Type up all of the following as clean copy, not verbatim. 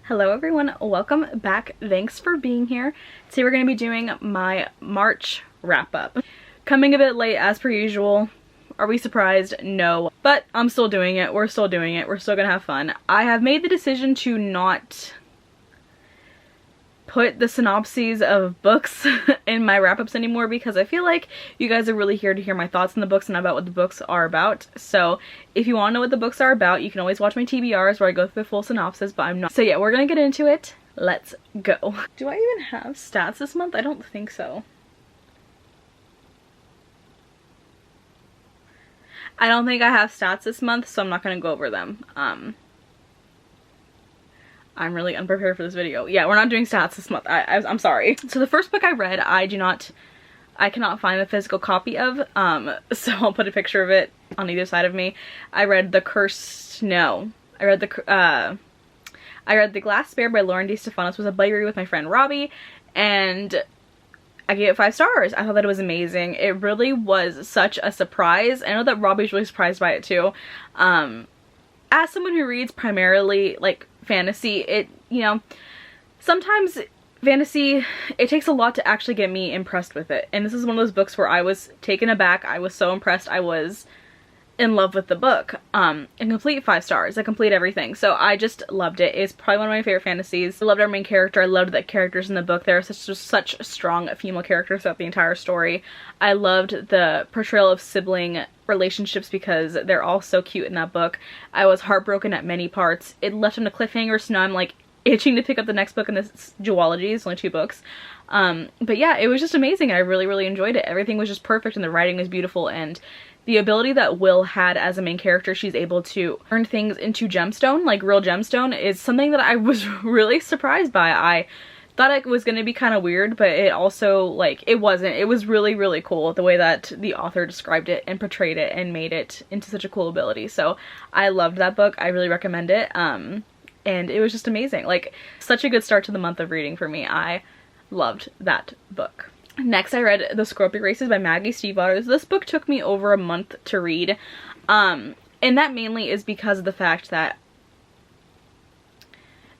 Hello everyone, welcome back. Thanks for being here. Today we're going to be doing my March wrap up. Coming a bit late as per usual. Are we surprised? No. But I'm still doing it. We're still doing it. We're still gonna have fun. I have made the decision to not put the synopses of books in my wrap-ups anymore because I feel like you guys are really here to hear my thoughts on the books and about what the books are about. So if you want to know what the books are about, you can always watch my TBRs where I go through the full synopsis, but I'm not. So yeah, we're gonna get into it. Let's go. Do I even have stats this month? I don't think so. I don't think I have stats this month, so I'm not gonna go over them. I'm really unprepared for this video. Yeah, we're not doing stats this month. I'm sorry. So the first book I read, I cannot find a physical copy of, so I'll put a picture of it on either side of me. I read I read The Glass Bear by Lauren DeStefanos. It was a buddy read with my friend Robbie, and I gave it 5 stars. I thought that it was amazing. It really was such a surprise. I know that Robbie's really surprised by it too. As someone who reads primarily like fantasy, sometimes fantasy, it takes a lot to actually get me impressed with it. And this is one of those books where I was taken aback. I was so impressed. I was in love with the book. And complete 5 stars. I complete everything. So I just loved it. It's probably one of my favorite fantasies. I loved our main character. I loved the characters in the book. There are such strong female characters throughout the entire story. I loved the portrayal of sibling relationships because they're all so cute in that book. I was heartbroken at many parts. It left on a cliffhanger, so now I'm like itching to pick up the next book in this duology. It's only 2 books. But yeah, it was just amazing. I really enjoyed it. Everything was just perfect and the writing was beautiful, and the ability that Will had as a main character, she's able to turn things into gemstone, like real gemstone, is something that I was really surprised by. I thought it was going to be kind of weird, but it also, like, it wasn't. It was really cool the way that the author described it and portrayed it and made it into such a cool ability. So I loved that book. I really recommend it. And it was just amazing. Like, such a good start to the month of reading for me. I loved that book. Next, I read The Scorpio Races by Maggie Stiefvater. This book took me over a month to read. And that mainly is because of the fact that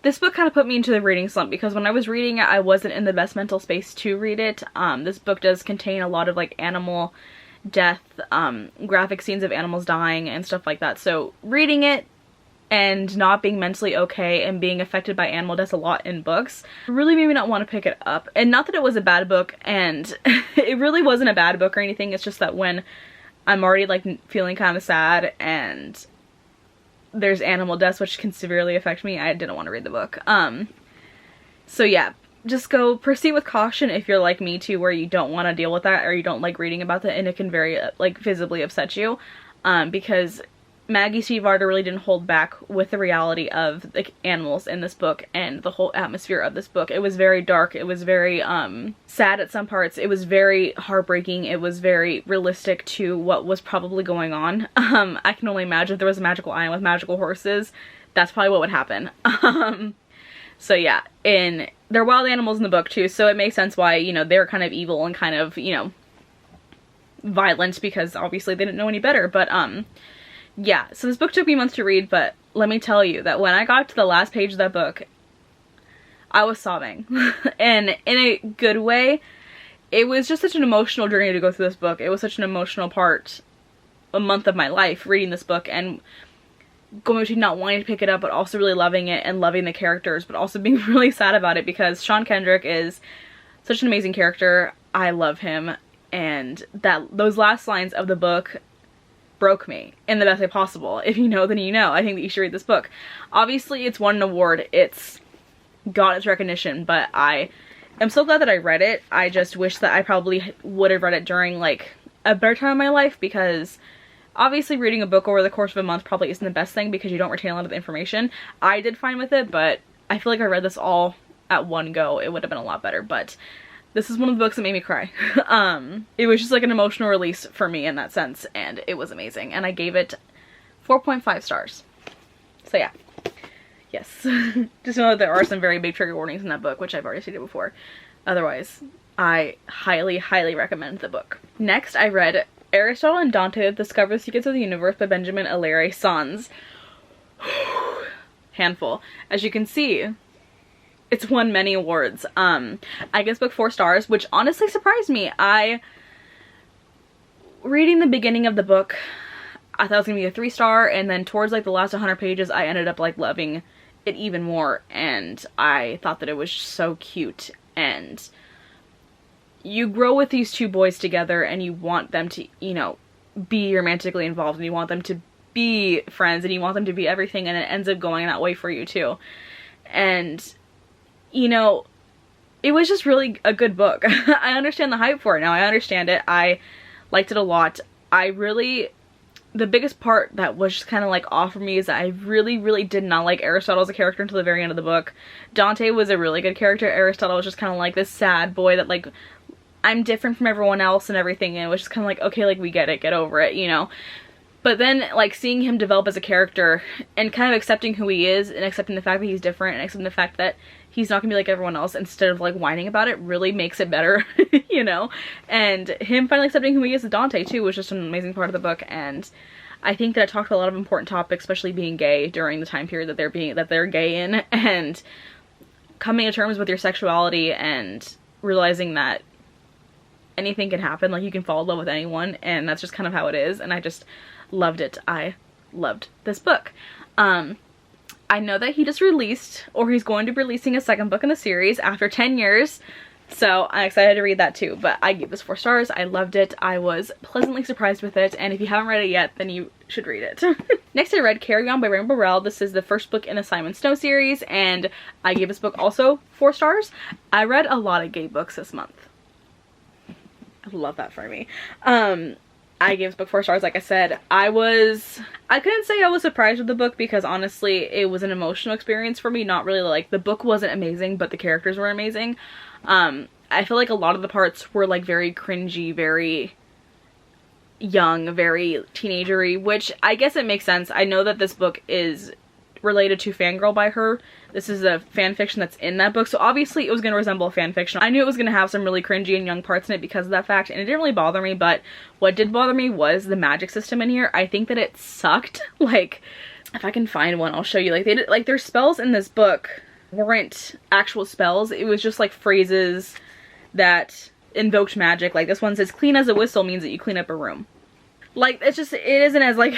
this book kind of put me into the reading slump, because when I was reading it, I wasn't in the best mental space to read it. This book does contain a lot of like animal death, graphic scenes of animals dying and stuff like that. So reading it and not being mentally okay and being affected by animal deaths a lot in books really made me not want to pick it up. And not that it was a bad book, and it really wasn't a bad book or anything. It's just that when I'm already like feeling kind of sad and there's animal deaths which can severely affect me, I didn't want to read the book. So yeah, just proceed with caution if you're like me too, where you don't want to deal with that or you don't like reading about that, and it can very like visibly upset you, because Maggie Stiefvater really didn't hold back with the reality of the animals in this book and the whole atmosphere of this book. It was very dark. It was very sad at some parts. It was very heartbreaking. It was very realistic to what was probably going on. I can only imagine if there was a magical island with magical horses, that's probably what would happen. So yeah, and they're wild animals in the book too, so it makes sense why, they're kind of evil and kind of, violent, because obviously they didn't know any better. But yeah, so this book took me months to read, but let me tell you that when I got to the last page of that book, I was sobbing. And in a good way. It was just such an emotional journey to go through this book. It was such an emotional a month of my life, reading this book and going between not wanting to pick it up, but also really loving it and loving the characters, but also being really sad about it because Sean Kendrick is such an amazing character. I love him, and those last lines of the book broke me in the best way possible. If you know, then you know. I think that you should read this book. Obviously, it's won an award. It's got its recognition, but I am so glad that I read it. I just wish that I probably would have read it during like a better time in my life, because obviously reading a book over the course of a month probably isn't the best thing because you don't retain a lot of the information. I did fine with it, but I feel like I read this all at one go. It would have been a lot better, but this is one of the books that made me cry. It was just like an emotional release for me in that sense, and it was amazing. And I gave it 4.5 stars. So yeah. Yes. Just know that there are some very big trigger warnings in that book, which I've already stated before. Otherwise, I highly recommend the book. Next, I read Aristotle and Dante Discover the Secrets of the Universe by Benjamin Hilaire Sanz. Handful. As you can see, it's won many awards. I give this book 4 stars, which honestly surprised me. Reading the beginning of the book, I thought it was gonna be a 3-star, and then towards like the last 100 pages, I ended up like loving it even more, and I thought that it was so cute, and you grow with these 2 boys together, and you want them to, you know, be romantically involved, and you want them to be friends, and you want them to be everything, and it ends up going that way for you too. And, you know, it was just really a good book. I understand the hype for it now. I understand it. I liked it a lot. The biggest part that was just kind of like off for me is that I really did not like Aristotle as a character until the very end of the book. Dante was a really good character. Aristotle was just kind of like this sad boy that like, I'm different from everyone else and everything, and it was just kind of like, okay, like we get it, get over it, you know. But then like seeing him develop as a character and kind of accepting who he is and accepting the fact that he's different and accepting the fact that he's not gonna be like everyone else, instead of like whining about it, really makes it better, you know. And him finally accepting who he is with Dante too was just an amazing part of the book, and I think that it talked about a lot of important topics, especially being gay during the time period that they're gay in, and coming to terms with your sexuality and realizing that anything can happen, like you can fall in love with anyone, and that's just kind of how it is. And I just loved it. I loved this book. I know that he just released, or he's going to be releasing a second book in the series after 10 years. So I'm excited to read that too, but I gave this 4 stars. I loved it. I was pleasantly surprised with it, and if you haven't read it yet, then you should read it. Next I read Carry On by Rainbow Rowell. This is the first book in the Simon Snow series, and I gave this book also 4 stars. I read a lot of gay books this month. I love that for me. I gave this book 4 stars, like I said. I couldn't say I was surprised with the book, because honestly it was an emotional experience for me. Not really, like, the book wasn't amazing, but the characters were amazing. I feel like a lot of the parts were like very cringy, very young, very teenagery, which I guess it makes sense. I know that this book is related to Fangirl by her. This is a fan fiction that's in that book, so obviously it was going to resemble a fan fiction. I knew it was going to have some really cringy and young parts in it because of that fact, and it didn't really bother me, but what did bother me was the magic system in here. I think that it sucked. Like, if I can find one, I'll show you. Like, they did, like, their spells in this book weren't actual spells. It was just like phrases that invoked magic. Like this one says, clean as a whistle means that you clean up a room. Like, it's just, it isn't as like,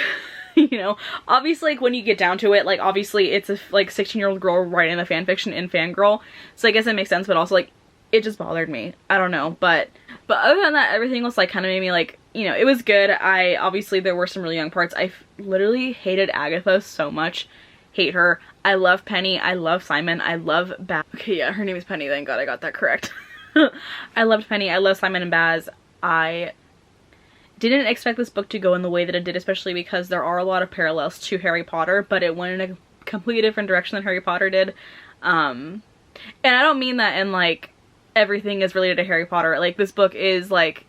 you know, obviously like when you get down to it, like obviously it's a like 16-year-old girl writing a fan fiction in Fangirl, so I guess it makes sense, but also like it just bothered me. I don't know, but other than that, everything was like kind of made me like, you know, it was good. Obviously there were some really young parts. I literally hated Agatha so much. Hate her. I love Penny. I love Simon. I love Baz. Okay, yeah, her name is Penny. Thank God I got that correct. I loved Penny. I love Simon and Baz. I didn't expect this book to go in the way that it did, especially because there are a lot of parallels to Harry Potter, but it went in a completely different direction than Harry Potter did. And I don't mean that in like everything is related to Harry Potter. Like, this book is like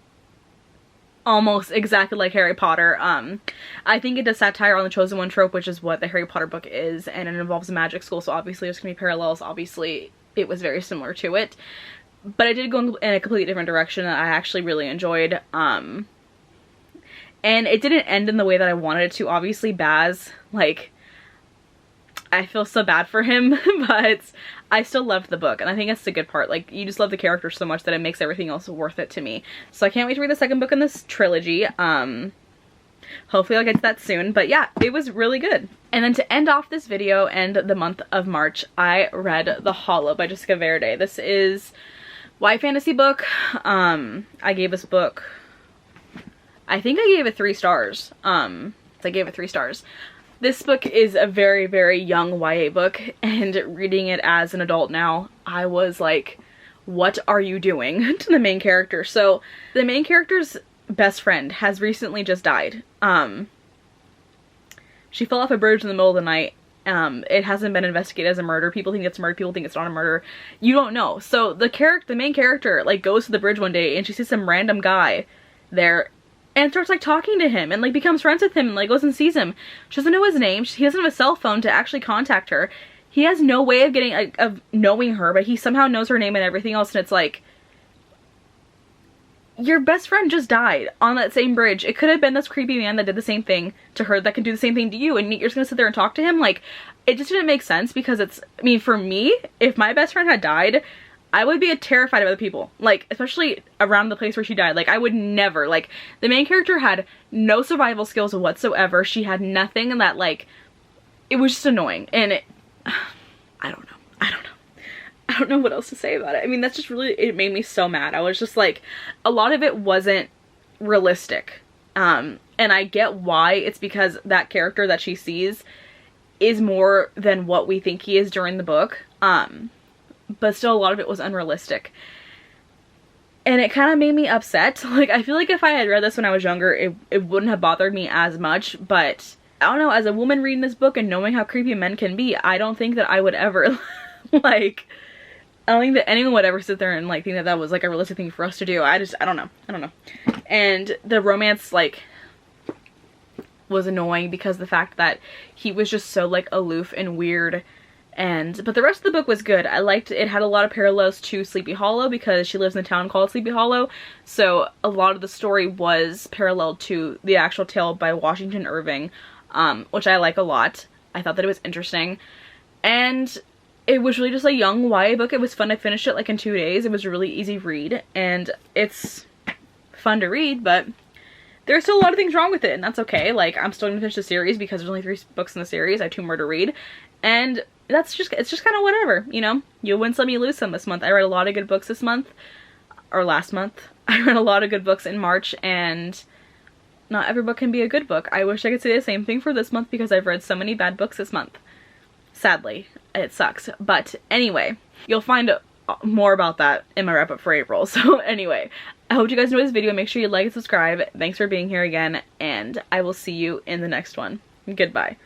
almost exactly like Harry Potter. I think it does satire on the Chosen One trope, which is what the Harry Potter book is, and it involves a magic school, so obviously there's gonna be parallels. Obviously it was very similar to it, but it did go in a completely different direction that I actually really enjoyed. And it didn't end in the way that I wanted it to. Obviously Baz, like, I feel so bad for him, but I still loved the book, and I think that's the good part. Like, you just love the character so much that it makes everything else worth it to me. So I can't wait to read the second book in this trilogy. Hopefully I'll get to that soon, but yeah, it was really good. And then to end off this video and the month of March, I read The Hollow by Jessica Verde. This is YA fantasy book. I gave this book, I think I gave it 3 stars. I gave it 3 stars. This book is a very, very young YA book, and reading it as an adult now, I was like, what are you doing to the main character? So the main character's best friend has recently just died. She fell off a bridge in the middle of the night. It hasn't been investigated as a murder. People think it's a murder, people think it's not a murder. You don't know. So the main character like goes to the bridge one day and she sees some random guy there and starts like talking to him and like becomes friends with him and like goes and sees him. She doesn't know his name. He doesn't have a cell phone to actually contact her. He has no way of getting of knowing her, but he somehow knows her name and everything else, and it's like, your best friend just died on that same bridge. It could have been this creepy man that did the same thing to her that could do the same thing to you, and you're just gonna sit there and talk to him? Like, it just didn't make sense because it's, I mean, for me, if my best friend had died, I would be terrified of other people, like, especially around the place where she died. Like, I would never, like, the main character had no survival skills whatsoever. She had nothing that, like, it was just annoying, and it, I don't know. I don't know what else to say about it. I mean, that's just really, it made me so mad. I was just like, a lot of it wasn't realistic, and I get why. It's because that character that she sees is more than what we think he is during the book, but still a lot of it was unrealistic. And it kind of made me upset. Like, I feel like if I had read this when I was younger, it wouldn't have bothered me as much, but I don't know, as a woman reading this book and knowing how creepy men can be, I don't think that I would ever, like, I don't think that anyone would ever sit there and, like, think that that was, like, a realistic thing for us to do. I don't know. And the romance, like, was annoying because the fact that he was just so, like, aloof and weird. But the rest of the book was good. I liked it. It had a lot of parallels to Sleepy Hollow because she lives in a town called Sleepy Hollow. So a lot of the story was parallel to the actual tale by Washington Irving, which I like a lot. I thought that it was interesting. And it was really just a young YA book. It was fun. I finished it like in 2 days. It was a really easy read, and it's fun to read, but there's still a lot of things wrong with it, and that's okay. Like, I'm still gonna finish the series because there's only 3 books in the series. I have 2 more to read, and it's just kind of whatever, you know? You win some, you lose some this month. I read a lot of good books this month, or last month. I read a lot of good books in March, and not every book can be a good book. I wish I could say the same thing for this month because I've read so many bad books this month. Sadly, it sucks. But anyway, you'll find more about that in my wrap-up for April. So anyway, I hope you guys enjoyed this video. Make sure you like and subscribe. Thanks for being here again, and I will see you in the next one. Goodbye.